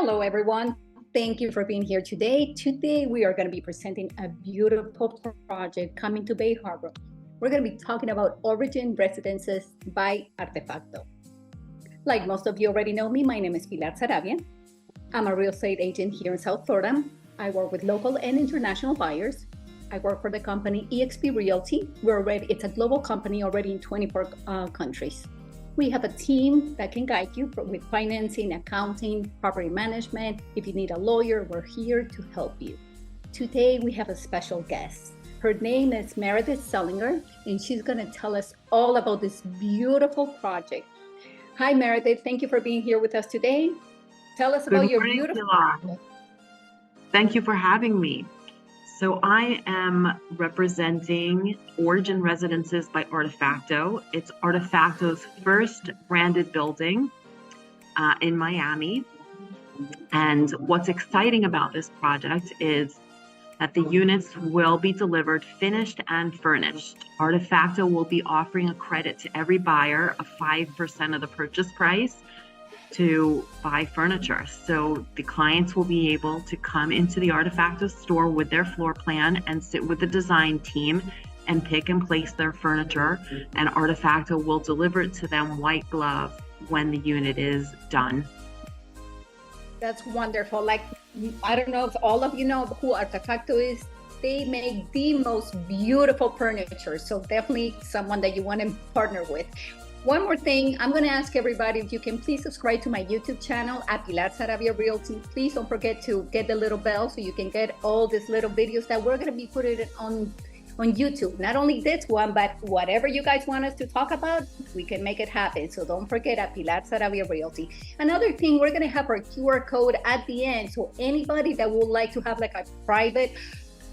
Hello, everyone. Thank you for being here today. Today, we are going to be presenting a beautiful project coming to Bay Harbor. We're going to be talking about Origin Residences by Artefacto. Like most of you already know me, my name is Pilar Saravia. I'm a real estate agent here in South Florida. I work with local and international buyers. I work for the company eXp Realty. It's a global company already in 24 countries. We have a team that can guide you with financing, accounting, property management. If you need a lawyer, we're here to help you. Today, we have a special guest. Her name is Meredith Sellinger, and she's going to tell us all about this beautiful project. Hi, Meredith. Thank you for being here with us today. Tell us about your beautiful project. Thank you for having me. So I am representing Origin Residences by Artefacto. It's Artefacto's first branded building in Miami. And what's exciting about this project is that the units will be delivered finished and furnished. Artefacto will be offering a credit to every buyer of 5% of the purchase price to buy furniture. So the clients will be able to come into the Artefacto store with their floor plan and sit with the design team and pick and place their furniture, and Artefacto will deliver it to them white glove when the unit is done. That's wonderful. Like, I don't know if all of you know who Artefacto is. They make the most beautiful furniture. So definitely someone that you want to partner with. One more thing, I'm going to ask everybody if you can please subscribe to my YouTube channel at Pilar Saravia Realty. Please don't forget to get the little bell so you can get all these little videos that we're going to be putting on YouTube. Not only this one, but whatever you guys want us to talk about, we can make it happen. So don't forget at Pilar Saravia Realty. Another thing, we're going to have our QR code at the end. So anybody that would like to have like a private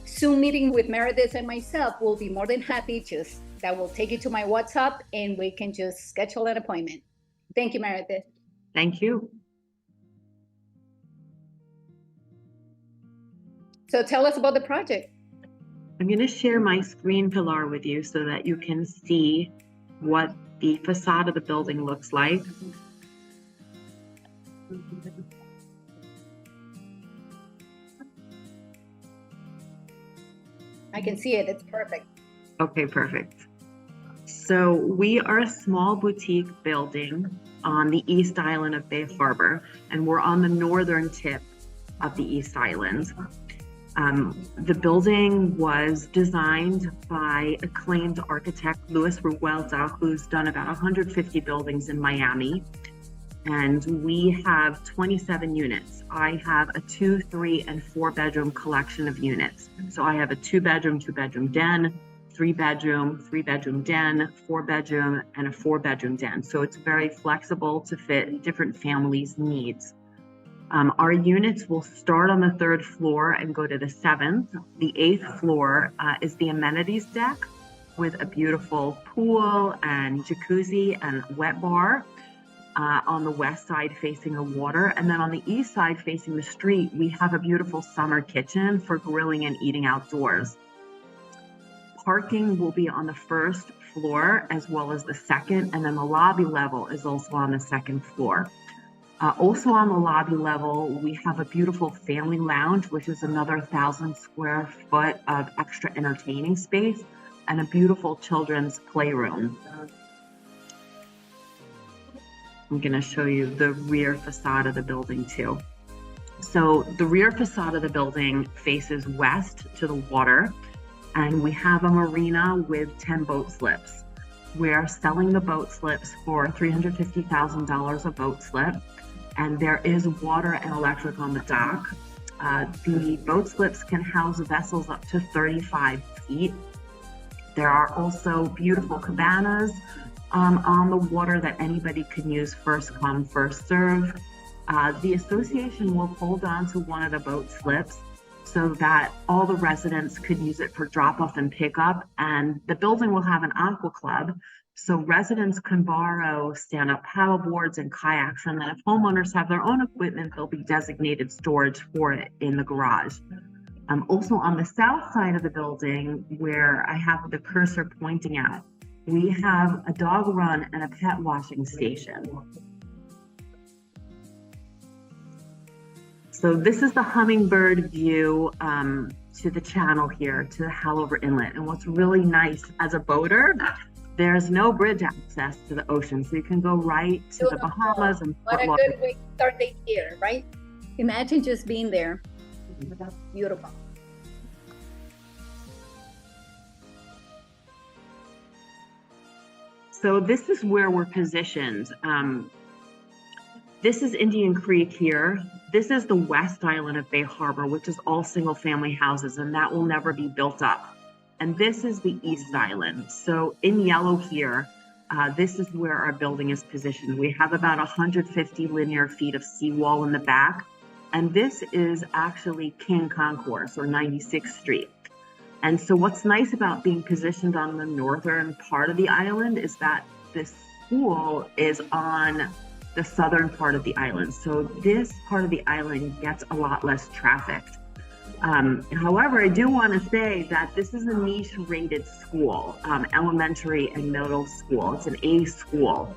Zoom meeting with Meredith and myself will be more than happy. That will take you to my WhatsApp and we can just schedule an appointment. Thank you, Meredith. Thank you. So tell us about the project. I'm going to share my screen, Pilar, with you so that you can see what the facade of the building looks like. I can see it. It's perfect. Okay, perfect. So we are a small boutique building on the East Island of Bay Harbor, and we're on the northern tip of the East Island. The building was designed by acclaimed architect Louis Revuelta, who's done about 150 buildings in Miami. And we have 27 units. I have a 2, 3, and 4 bedroom collection of units. So I have a 2-bedroom, 2-bedroom den, 3-bedroom, 3-bedroom den, 4-bedroom, and a 4-bedroom den. So it's very flexible to fit different families' needs. Our units will start on the 3rd floor and go to the 7th. The 8th floor is the amenities deck with a beautiful pool and jacuzzi and wet bar on the west side facing the water. And then on the east side facing the street, we have a beautiful summer kitchen for grilling and eating outdoors. Parking will be on the 1st floor as well as the 2nd, and then the lobby level is also on the 2nd floor. Also on the lobby level, we have a beautiful family lounge, which is another 1,000 square foot of extra entertaining space, and a beautiful children's playroom. I'm going to show you the rear facade of the building too. So the rear facade of the building faces west to the water, and we have a marina with 10 boat slips. We're selling the boat slips for $350,000 a boat slip, and there is water and electric on the dock. The boat slips can house vessels up to 35 feet. There are also beautiful cabanas on the water that anybody can use, first come, first serve. The association will hold on to one of the boat slips so that all the residents could use it for drop off and pick up. And the building will have an aqua club, so residents can borrow stand-up paddle boards and kayaks. And then if homeowners have their own equipment, there'll be designated storage for it in the garage. Also on the south side of the building, where I have the cursor pointing at, we have a dog run and a pet washing station. So this is the hummingbird view to the channel here, to the Hanover Inlet. And what's really nice as a boater, there's no bridge access to the ocean. So you can go right to the Bahamas and what a good way to start the year, right? Imagine just being there. That's beautiful. So this is where we're positioned. This is Indian Creek here. This is the west island of Bay Harbor, which is all single family houses, and that will never be built up. And this is the east island. So in yellow here, this is where our building is positioned. We have about 150 linear feet of seawall in the back. And this is actually King Concourse, or 96th Street. And so what's nice about being positioned on the northern part of the island is that this school is on the southern part of the island. So this part of the island gets a lot less trafficked. However, I do want to say that this is a niche rated school, elementary and middle school. It's an A school.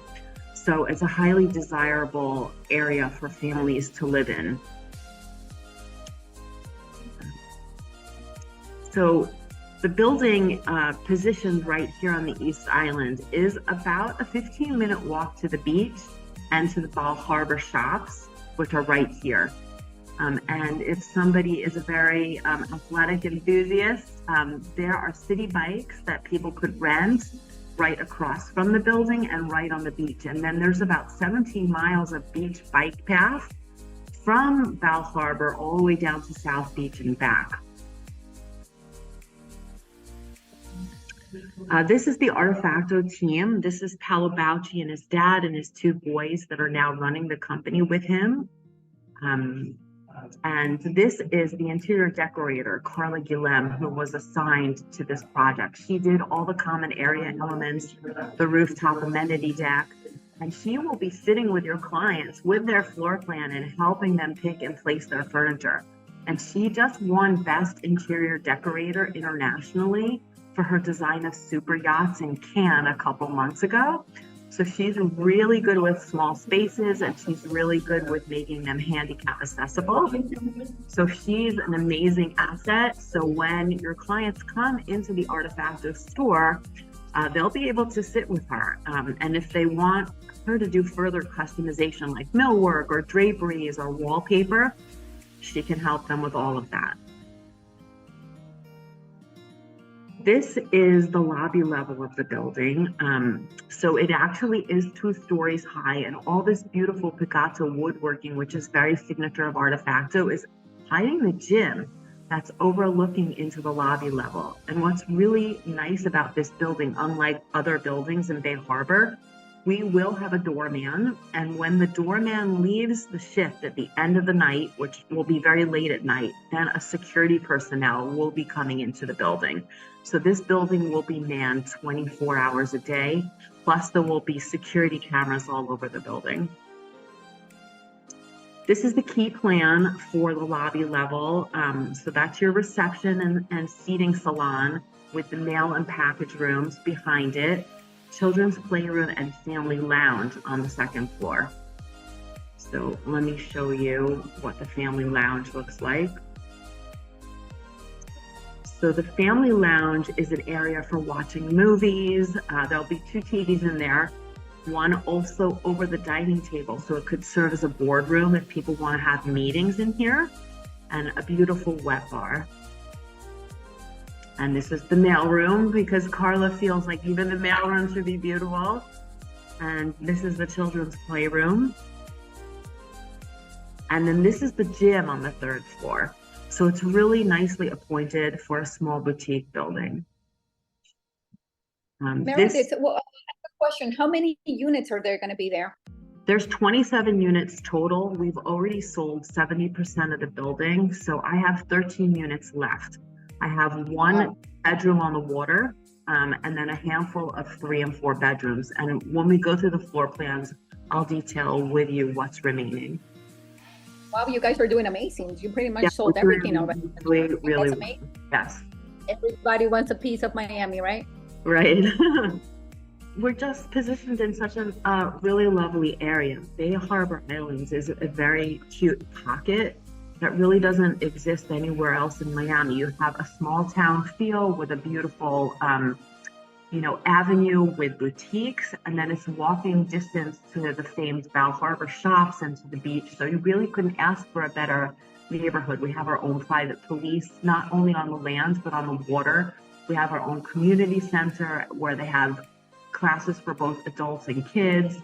So it's a highly desirable area for families to live in. So the building positioned right here on the East Island is about a 15-minute walk to the beach and to the Bal Harbor shops, which are right here. And if somebody is a very athletic enthusiast, there are city bikes that people could rent right across from the building and right on the beach. And then there's about 17 miles of beach bike path from Bal Harbor all the way down to South Beach and back. This is the Artefacto team. This is Paolo Bauchi and his dad and his two boys that are now running the company with him. And this is the interior decorator, Carla Guillem, who was assigned to this project. She did all the common area elements, the rooftop amenity deck, and she will be sitting with your clients with their floor plan and helping them pick and place their furniture. And she just won Best Interior Decorator internationally for her design of super yachts in Cannes a couple months ago. So she's really good with small spaces and she's really good with making them handicap accessible. So she's an amazing asset. So when your clients come into the Artefacto store, they'll be able to sit with her. And if they want her to do further customization like millwork or draperies or wallpaper, she can help them with all of that. This is the lobby level of the building. So it actually is 2 stories high, and all this beautiful Picasso woodworking, which is very signature of Artefacto, is hiding the gym that's overlooking into the lobby level. And what's really nice about this building, unlike other buildings in Bay Harbor, we will have a doorman. And when the doorman leaves the shift at the end of the night, which will be very late at night, then a security personnel will be coming into the building. So this building will be manned 24 hours a day, plus there will be security cameras all over the building. This is the key plan for the lobby level. So that's your reception and seating salon with the mail and package rooms behind it, children's playroom and family lounge on the 2nd floor. So let me show you what the family lounge looks like. So the family lounge is an area for watching movies. There'll be 2 TVs in there, one also over the dining table. So it could serve as a boardroom if people want to have meetings in here, and a beautiful wet bar. And this is the mailroom because Carla feels like even the mailroom should be beautiful. And this is the children's playroom. And then this is the gym on the 3rd floor. So it's really nicely appointed for a small boutique building. Meredith, well, I have a question. How many units are there going to be there? There's 27 units total. We've already sold 70% of the building. So I have 13 units left. I have 1 bedroom on the water, and then a handful of 3 and 4 bedrooms. And when we go through the floor plans, I'll detail with you what's remaining. Wow, you guys are doing amazing. You pretty much sold everything already. Really, that's amazing. Yes. Everybody wants a piece of Miami, right? Right. We're just positioned in such a really lovely area. Bay Harbor Islands is a very cute pocket that really doesn't exist anywhere else in Miami. You have a small town feel with a beautiful, avenue with boutiques, and then it's walking distance to the famed Bal Harbor shops and to the beach. So you really couldn't ask for a better neighborhood. We have our own private police, not only on the land, but on the water. We have our own community center where they have classes for both adults and kids.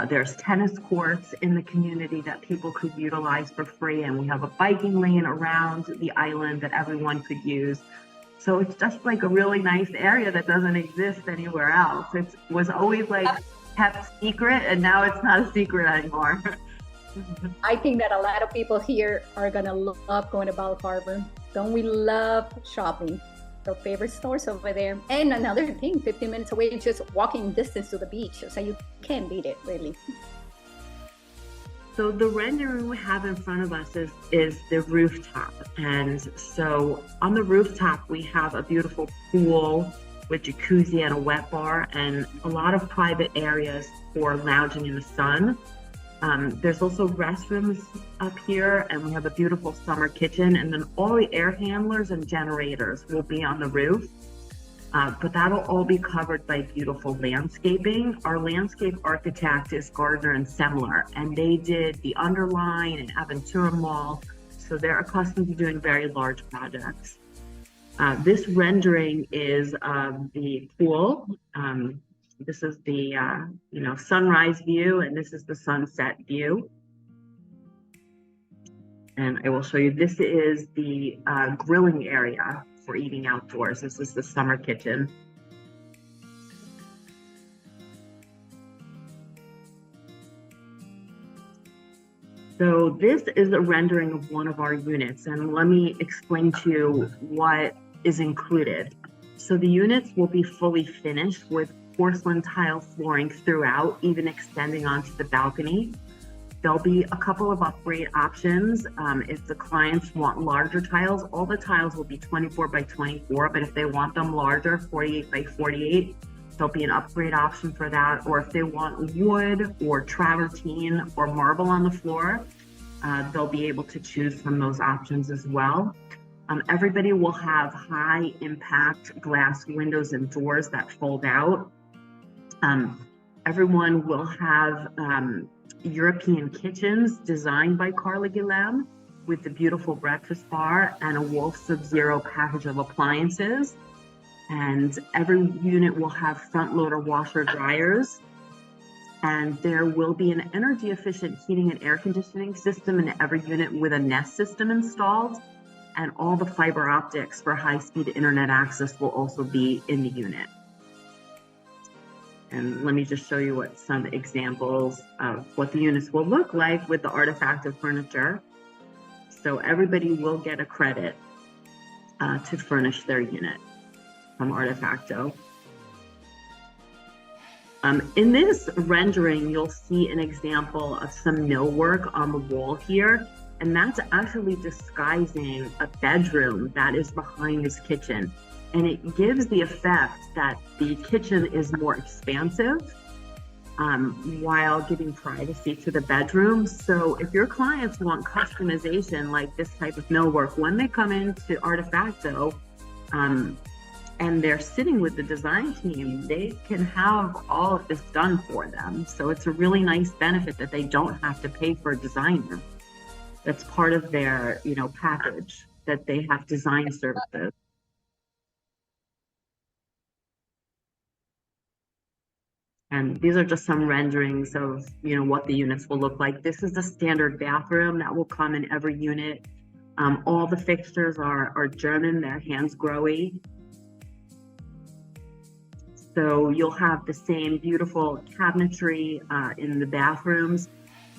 There's tennis courts in the community that people could utilize for free, and we have a biking lane around the island that everyone could use. So it's just like a really nice area that doesn't exist anywhere else. It was always like kept secret, and now it's not a secret anymore. I think that a lot of people here are gonna love going to Bal Harbor. Don't we love shopping? Our favorite stores over there. And another thing, 15 minutes away, just walking distance to the beach. So you can't beat it, really. So the rendering we have in front of us is the rooftop. And so on the rooftop, we have a beautiful pool with jacuzzi and a wet bar and a lot of private areas for lounging in the sun. There's also restrooms up here, and we have a beautiful summer kitchen, and then all the air handlers and generators will be on the roof. But that'll all be covered by beautiful landscaping. Our landscape architect is Gardner and Semler, and they did the Underline and Aventura Mall, so they're accustomed to doing very large projects. This rendering is the pool. This is the sunrise view, and this is the sunset view. And I will show you, this is the grilling area for eating outdoors. This is the summer kitchen. So this is a rendering of one of our units, and let me explain to you what is included. So the units will be fully finished with porcelain tile flooring throughout, even extending onto the balcony. There'll be a couple of upgrade options. If the clients want larger tiles, all the tiles will be 24 by 24, but if they want them larger, 48 by 48, there'll be an upgrade option for that. Or if they want wood or travertine or marble on the floor, they'll be able to choose from those options as well. Everybody will have high impact glass windows and doors that fold out. Everyone will have European kitchens designed by Carla Guillem with the beautiful breakfast bar and a Wolf Sub-Zero package of appliances. And every unit will have front loader washer dryers. And there will be an energy efficient heating and air conditioning system in every unit with a Nest system installed. And all the fiber optics for high-speed internet access will also be in the unit. And let me just show you what some examples of what the units will look like with the Artefacto furniture. So everybody will get a credit to furnish their unit from Artefacto. In this rendering, you'll see an example of some millwork on the wall here, and that's actually disguising a bedroom that is behind this kitchen. And it gives the effect that the kitchen is more expansive while giving privacy to the bedroom. So if your clients want customization like this type of millwork, when they come into Artefacto and they're sitting with the design team, they can have all of this done for them. So it's a really nice benefit that they don't have to pay for a designer. That's part of their, package, that they have design services. And these are just some renderings of, what the units will look like. This is the standard bathroom that will come in every unit. All the fixtures are German, they're Hansgrohe. So you'll have the same beautiful cabinetry in the bathrooms.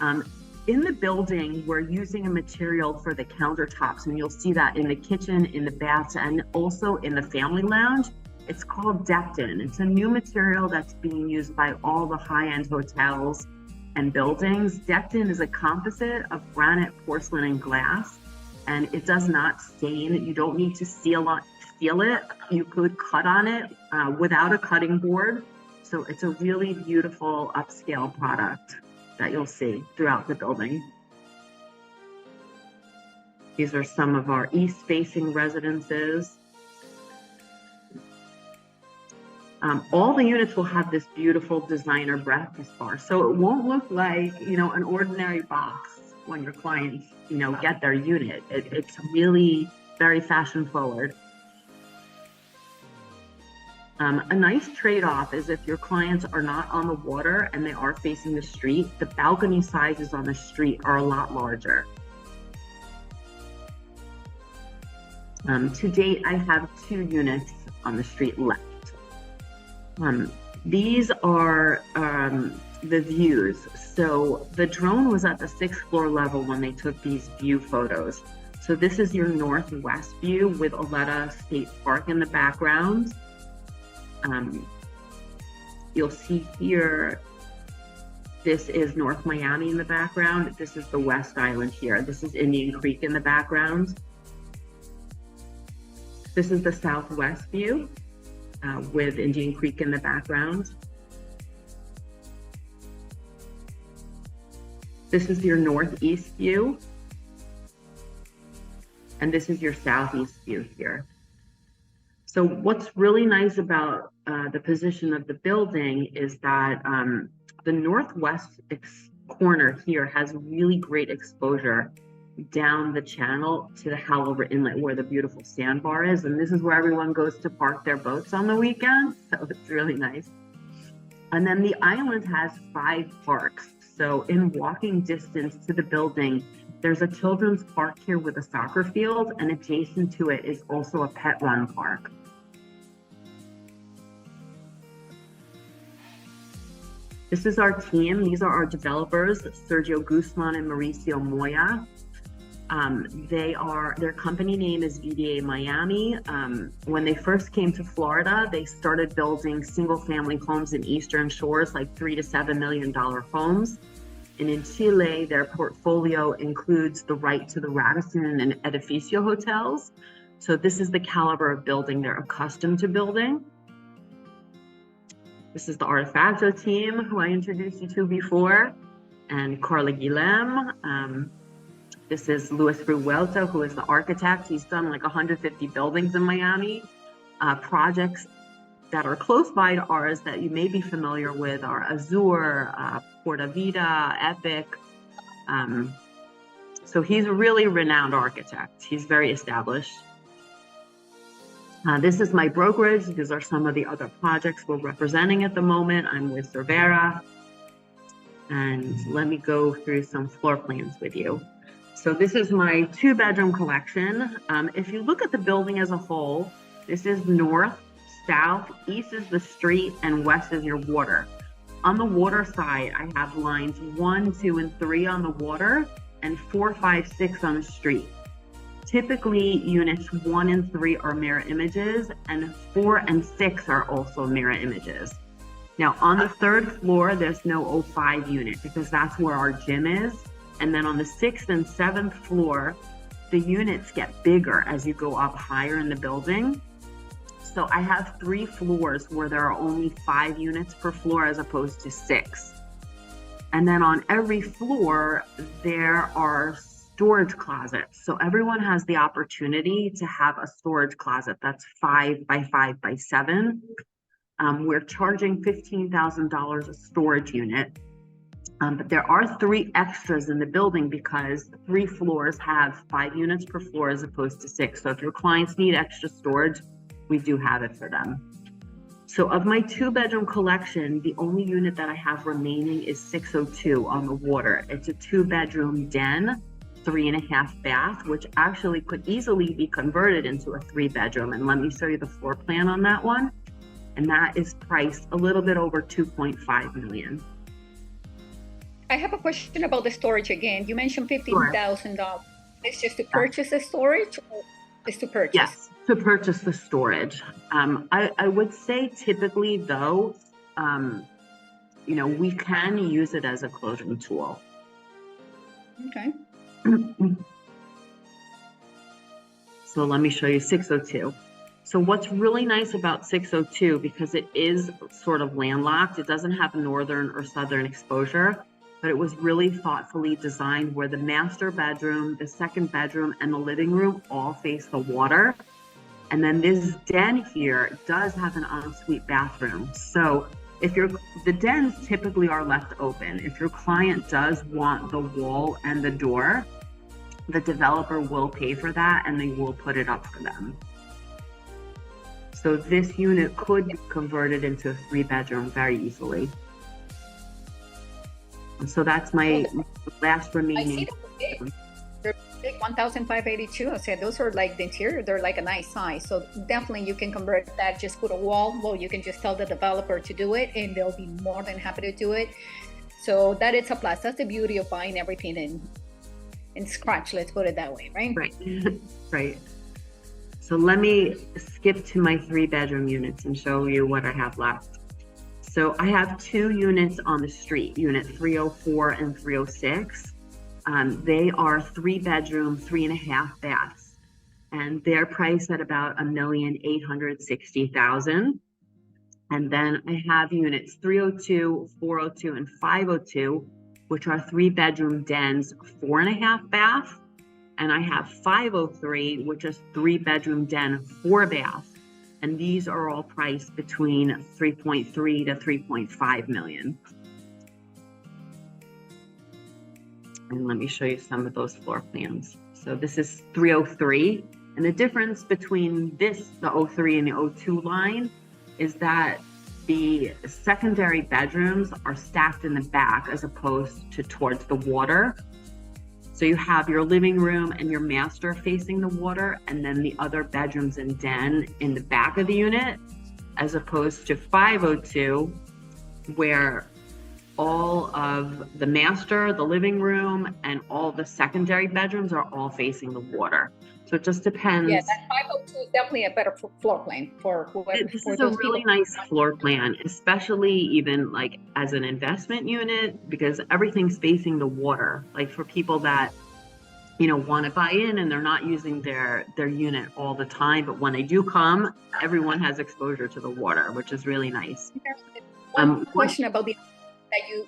In the building, we're using a material for the countertops, and you'll see that in the kitchen, in the baths, and also in the family lounge. It's called Dectin. It's a new material that's being used by all the high-end hotels and buildings. Dectin is a composite of granite, porcelain, and glass, and it does not stain. You don't need to seal it. You could cut on it without a cutting board. So it's a really beautiful upscale product that you'll see throughout the building. These are some of our east-facing residences. All the units will have this beautiful designer breakfast bar. So it won't look like, you know, an ordinary box when your clients, you know, get their unit. It's really very fashion forward. A nice trade-off is if your clients are not on the water and they are facing the street, the balcony sizes on the street are a lot larger. To date, I have 2 units on the street left. These are the views. So the drone was at the 6th floor level when they took these view photos. So this is your northwest view with Oleta State Park in the background. You'll see here, this is North Miami in the background. This is the West Island here. This is Indian Creek in the background. This is the southwest view with Indian Creek in the background. This is your northeast view. And this is your southeast view here. So what's really nice about the position of the building is that the northwest corner here has really great exposure down the channel to the Howlover Inlet where the beautiful sandbar is. And this is where everyone goes to park their boats on the weekends. So it's really nice. And then the island has 5 parks. So in walking distance to the building, there's a children's park here with a soccer field, and adjacent to it is also a pet run park. This is our team. These are our developers, Sergio Guzman and Mauricio Moya. Their company name is VDA Miami. When they first came to Florida, they started building single family homes in Eastern Shores, like $3 to $7 million homes. And in Chile, their portfolio includes the right to the Radisson and Edificio hotels. So this is the caliber of building they're accustomed to building. This is the Artefacto team who I introduced you to before, and Carla Guillem. This is Luis Ruelta, who is the architect. He's done like 150 buildings in Miami. Projects that are close by to ours that you may be familiar with are Azure, Porta Vida, Epic. So he's a really renowned architect. He's very established. This is my brokerage. These are some of the other projects we're representing at the moment. I'm with Cervera. And let me go through some floor plans with you. So this is my 2-bedroom collection. If you look at the building as a whole, this is north, south, east is the street, and west is your water. On the water side, I have lines 1, 2, and 3 on the water, and 4, 5, 6 on the street. Typically, units 1 and 3 are mirror images, and 4 and 6 are also mirror images. Now, on the 3rd floor, there's no 05 unit because that's where our gym is. And then on the 6th and 7th floor, the units get bigger as you go up higher in the building. So I have 3 floors where there are only 5 units per floor as opposed to 6. And then on every floor, there are storage closets. So everyone has the opportunity to have a storage closet that's 5 by 5 by 7. We're charging $15,000 a storage unit. But there are 3 extras in the building because 3 floors have 5 units per floor as opposed to 6. So if your clients need extra storage, we do have it for them. So of my 2-bedroom collection, the only unit that I have remaining is 602 on the water. It's a 2-bedroom den, 3.5 bath, which actually could easily be converted into a 3-bedroom. And let me show you the floor plan on that one. And that is priced a little bit over $2.5 million. I have a question about the storage again. You mentioned $15,000. It's just to purchase the storage, or is to purchase? Yes, to purchase the storage. I would say typically though, we can use it as a closing tool. Okay. So let me show you 602. So what's really nice about 602, because it is sort of landlocked, it doesn't have northern or southern exposure. but it was really thoughtfully designed where the master bedroom, the second bedroom, and the living room all face the water. And then this den here does have an ensuite bathroom. So the dens typically are left open. If your client does want the wall and the door, the developer will pay for that and they will put it up for them. So this unit could be converted into a 3-bedroom very easily. And so that's my last remaining. They're big, 1,582. I said those are like the interior. They're like a nice size. So definitely you can convert that. Just put a wall. Well, you can just tell the developer to do it, and they'll be more than happy to do it. So that is a plus. That's the beauty of buying everything in scratch. Let's put it that way, right? Right. Right. So let me skip to my 3-bedroom units and show you what I have left. So I have 2 units on the street, unit 304 and 306. They are 3-bedroom, 3.5 baths, and they're priced at about $1,860,000. And then I have units 302, 402, and 502, which are 3-bedroom dens, 4.5 baths. And I have 503, which is 3-bedroom den, 4 baths. And these are all priced between 3.3 to 3.5 million. And let me show you some of those floor plans. So this is 303. And the difference between this, the 03 and the 02 line, is that the secondary bedrooms are stacked in the back as opposed to towards the water. So you have your living room and your master facing the water, and then the other bedrooms and den in the back of the unit, as opposed to 502, where all of the master, the living room, and all the secondary bedrooms are all facing the water. So it just depends. Yeah, that 502 is definitely a better floor plan for whoever. This is a really nice floor plan, especially even like as an investment unit, because everything's facing the water. Like for people that, you know, want to buy in and they're not using their unit all the time, but when they do come, everyone has exposure to the water, which is really nice. One question about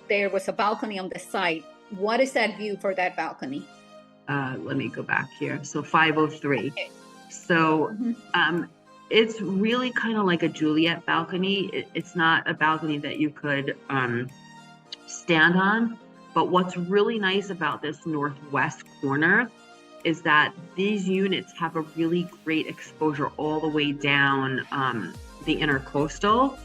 there was a balcony on the side. What is that view for that balcony? Let me go back here. So 503. Okay. So it's really kind of like a Juliet balcony. It's not a balcony that you could stand on. But what's really nice about this northwest corner is that these units have a really great exposure all the way down the intercoastal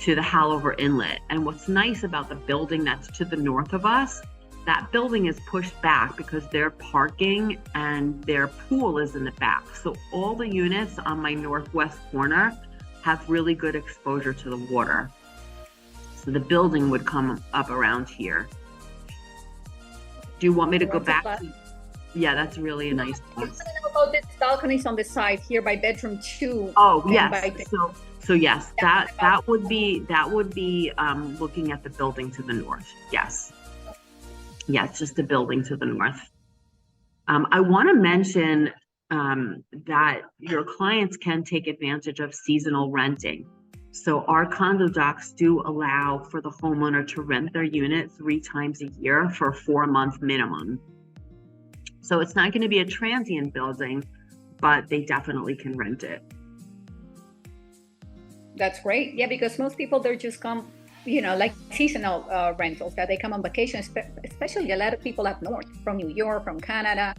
to the Halover Inlet. And what's nice about the building that's to the north of us, that building is pushed back because their parking and their pool is in the back. So all the units on my northwest corner have really good exposure to the water. So the building would come up around here. Do you want me to go back? Yeah, that's really a nice place. About this balconies on the side here by bedroom 2. Oh, yes. So yes, that would be looking at the building to the north. Yes. Yeah, it's just a building to the north. I want to mention that your clients can take advantage of seasonal renting. So our condo docs do allow for the homeowner to rent their unit 3 times a year for a 4-month minimum. So it's not going to be a transient building, but they definitely can rent it. That's great. Yeah, because most people, they're just come, you know, like seasonal rentals, that they come on vacation, especially a lot of people up north from New York, from Canada,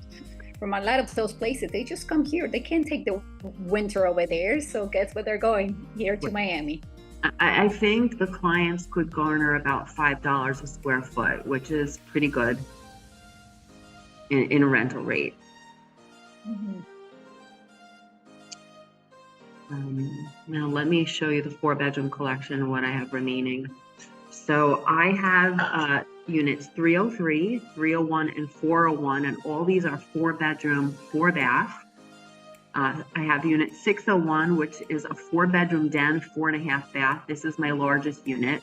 from a lot of those places. They just come here. They can't take the winter over there. So guess where they're going? Here to Miami. I think the clients could garner about $5 a square foot, which is pretty good in a rental rate. Mm-hmm. Now let me show you the 4-bedroom collection, what I have remaining. So I have units 303, 301, and 401, and all these are 4-bedroom, 4-bath. I have unit 601, which is a 4-bedroom den, 4.5 bath. This is my largest unit.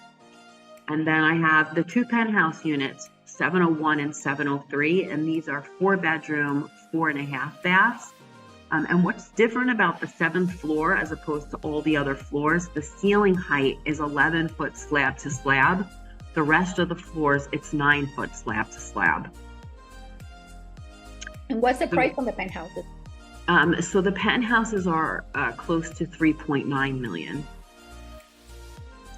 And then I have the 2 penthouse units, 701 and 703, and these are 4-bedroom, 4.5 baths. And what's different about the 7th floor as opposed to all the other floors, the ceiling height is 11 foot slab to slab. The rest of the floors, it's 9-foot slab to slab. And what's the price on the penthouses? So the penthouses are close to 3.9 million.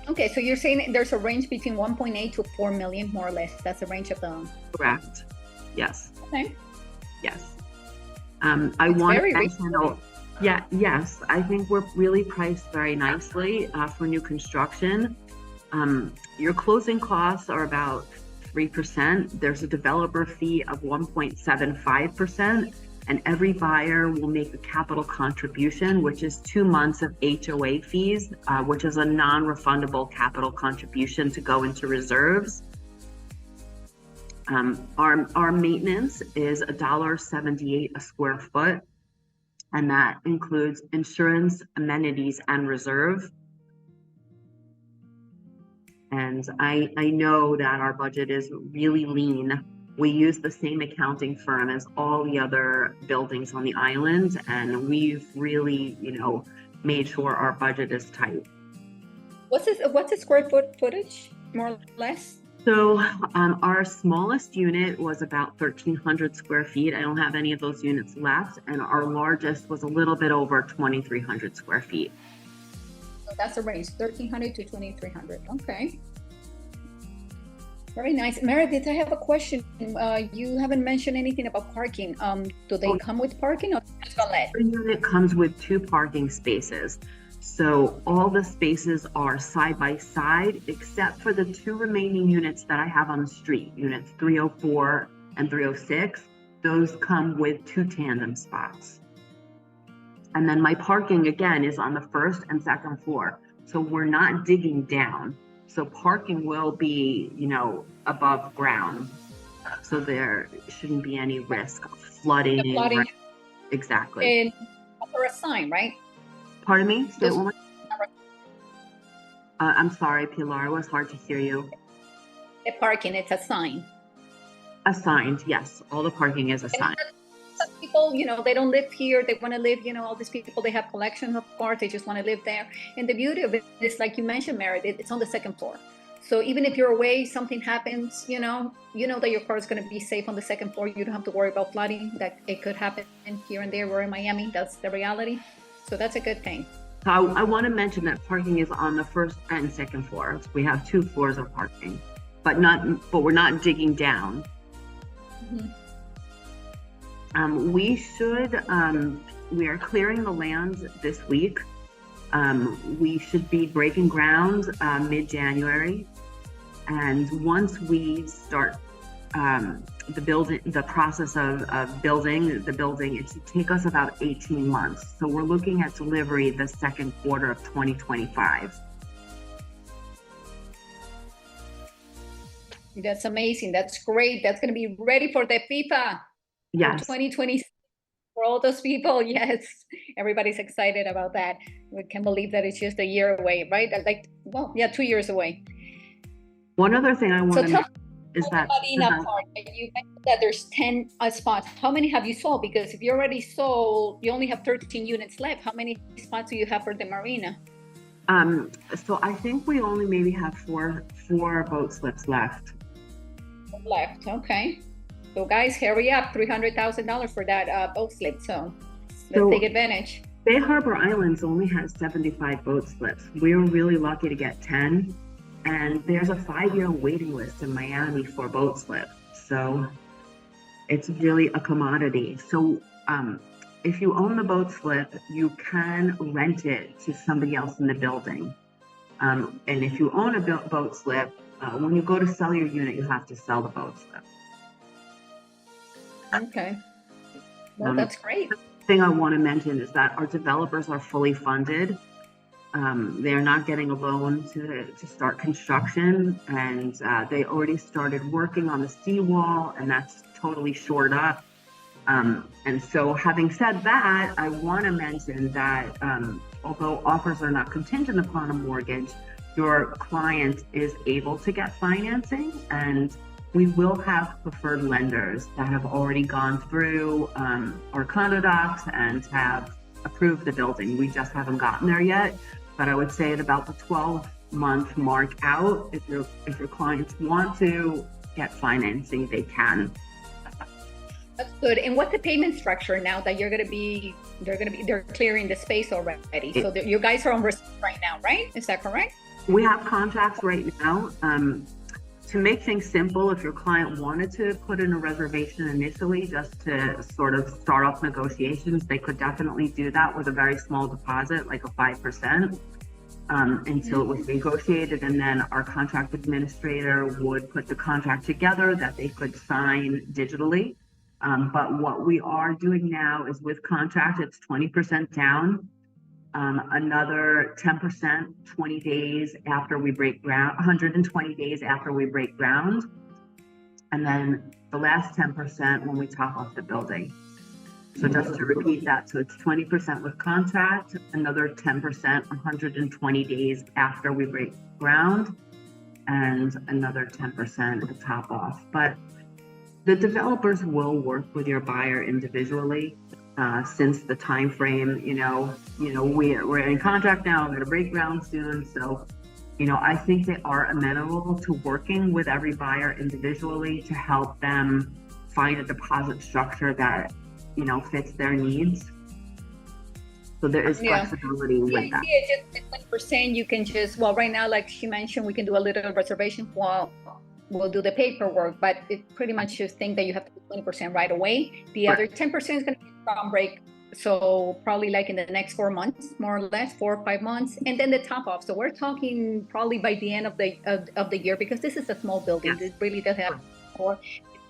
Okay, so you're saying there's a range between 1.8 to 4 million, more or less. That's the range of the. Correct. Yes. Okay. Yes. I want to mention. Yeah. Yes. I think we're really priced very nicely for new construction. Your closing costs are about 3%. There's a developer fee of 1.75%. And every buyer will make a capital contribution, which is 2 months of HOA fees, which is a non-refundable capital contribution to go into reserves. Our maintenance is $1.78 a square foot, and that includes insurance, amenities, and reserve. And I know that our budget is really lean. We use the same accounting firm as all the other buildings on the island, and we've really, made sure our budget is tight. What's the square footage, more or less? So our smallest unit was about 1,300 square feet. I don't have any of those units left, and our largest was a little bit over 2,300 square feet. So that's the range, 1,300 to 2,300. Okay. Very nice. Meredith, I have a question. You haven't mentioned anything about parking. Do they come with parking or just a let? Every unit comes with 2 parking spaces. So all the spaces are side by side, except for the 2 remaining units that I have on the street, units 304 and 306. Those come with 2 tandem spots. And then my parking, again, is on the 1st and 2nd floor. So we're not digging down. So parking will be, above ground. So there shouldn't be any risk of flooding. Flooding. Exactly. And for a sign, right? Pardon me? I'm sorry, Pilar. It was hard to hear you. The parking, it's a sign. Assigned, yes. All the parking is assigned. Some people, they don't live here. They want to live, all these people, they have collections of cars. They just want to live there. And the beauty of it is, like you mentioned, Meredith, it's on the 2nd floor. So even if you're away, something happens, you know that your car is going to be safe on the 2nd floor. You don't have to worry about flooding. That it could happen here and there. We're in Miami. That's the reality. So that's a good thing. I want to mention that parking is on the 1st and 2nd floors. We have 2 floors of parking, but we're not digging down. Mm-hmm. We are clearing the land this week. We should be breaking ground mid-January. And once we start the process of building the building, it should take us about 18 months. So we're looking at delivery the 2nd quarter of 2025. That's amazing. That's great. That's going to be ready for the FIFA. Yes. 2020 for all those people. Yes. Everybody's excited about that. We can't believe that it's just a year away, right? 2 years away. One other thing I want to mention is that you mentioned that there's 10 spots. How many have you sold? Because if you already sold, you only have 13 units left. How many spots do you have for the marina? So I think we only maybe have four boat slips left. Okay. So guys, hurry up! $300,000 for that boat slip. So let's take advantage. Bay Harbor Islands only has 75 boat slips. We were really lucky to get 10. And there's a 5-year waiting list in Miami for boat slips. So it's really a commodity. So if you own the boat slip, you can rent it to somebody else in the building. And if you own a boat slip, when you go to sell your unit, you have to sell the boat slip. Okay. Well, that's great. The thing I want to mention is that our developers are fully funded. They're not getting a loan to start construction, and they already started working on the seawall, and that's totally shored up. And so having said that, I want to mention that although offers are not contingent upon a mortgage, your client is able to get financing, and we will have preferred lenders that have already gone through our condo docs and have approved the building. We just haven't gotten there yet. But I would say at about the 12 month mark out. If your clients want to get financing, they can. That's good. And what's the payment structure now that they're clearing the space already? So you guys are on risk right now, right? Is that correct? We have contracts right now. To make things simple, if your client wanted to put in a reservation initially just to sort of start off negotiations, they could definitely do that with a very small deposit, like a 5%, until it was negotiated. And then our contract administrator would put the contract together that they could sign digitally. But what we are doing now is with contract, it's 20% down. Another 10% 20 days after we break ground, 120 days after we break ground, and then the last 10% when we top off the building. So just to repeat that, so it's 20% with contract, another 10% 120 days after we break ground, and another 10% to top off. But the developers will work with your buyer individually. Since the time frame, we're in contract now, we're going to break ground soon. So, I think they are amenable to working with every buyer individually to help them find a deposit structure that, fits their needs. So there is flexibility with that. Just 20%, you can right now, like she mentioned, we can do a little reservation while we'll do the paperwork, but it pretty much just think that you have to do 20% right away. The other 10% is going to be ground break. So probably like in the next 4 months, more or less 4 or 5 months, and then the top off. So we're talking probably by the end of the year, because this is a small building. Yes. It really doesn't have more.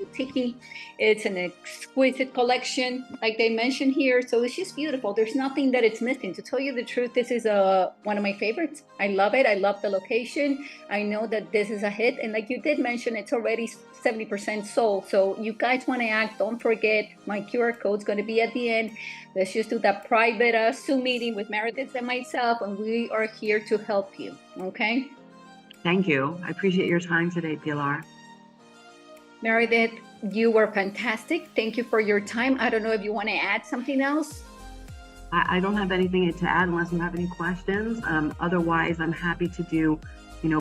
It's boutique. It's an exquisite collection, like they mentioned here. So it's just beautiful. There's nothing that it's missing. To tell you the truth, this is one of my favorites. I love it. I love the location. I know that this is a hit, and like you did mention, it's already 70% sold. So you guys want to act, don't forget, my QR code is going to be at the end. Let's just do that private Zoom meeting with Meredith and myself, and we are here to help you. Okay? Thank you. I appreciate your time today, Pilar. Meredith, you were fantastic. Thank you for your time. I don't know if you want to add something else. I don't have anything to add unless you have any questions. Otherwise, I'm happy to do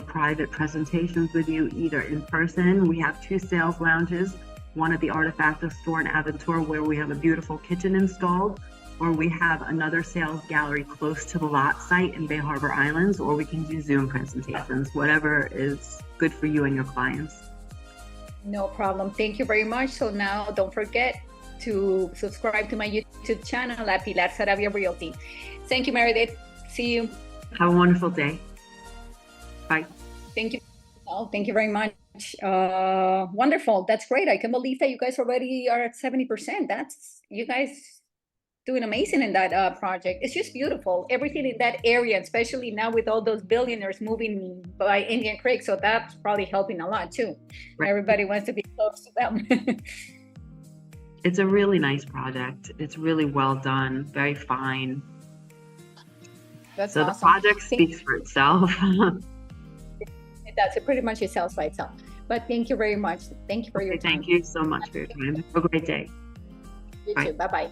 private presentations with you, either in person. We have 2 sales lounges, one at the Artefacto store in Aventura, where we have a beautiful kitchen installed, or we have another sales gallery close to the lot site in Bay Harbor Islands, or we can do Zoom presentations, whatever is good for you and your clients. No problem. Thank you very much. So now don't forget to subscribe to my YouTube channel at Pilar Saravia Realty. Thank you, Meredith. See you. Have a wonderful day. Bye. Thank you. Oh, thank you very much. Wonderful. That's great. I can believe that you guys already are at 70%. You guys doing amazing in that project. It's just beautiful. Everything in that area, especially now with all those billionaires moving by Indian Creek. So that's probably helping a lot too. Right. Everybody wants to be close to them. It's a really nice project. It's really well done, very fine. That's so awesome. The project speaks for itself. It does. It pretty much sells by itself. But thank you very much. Thank you for your time. Thank you so much for your time. Have a great day. You too. Bye-bye.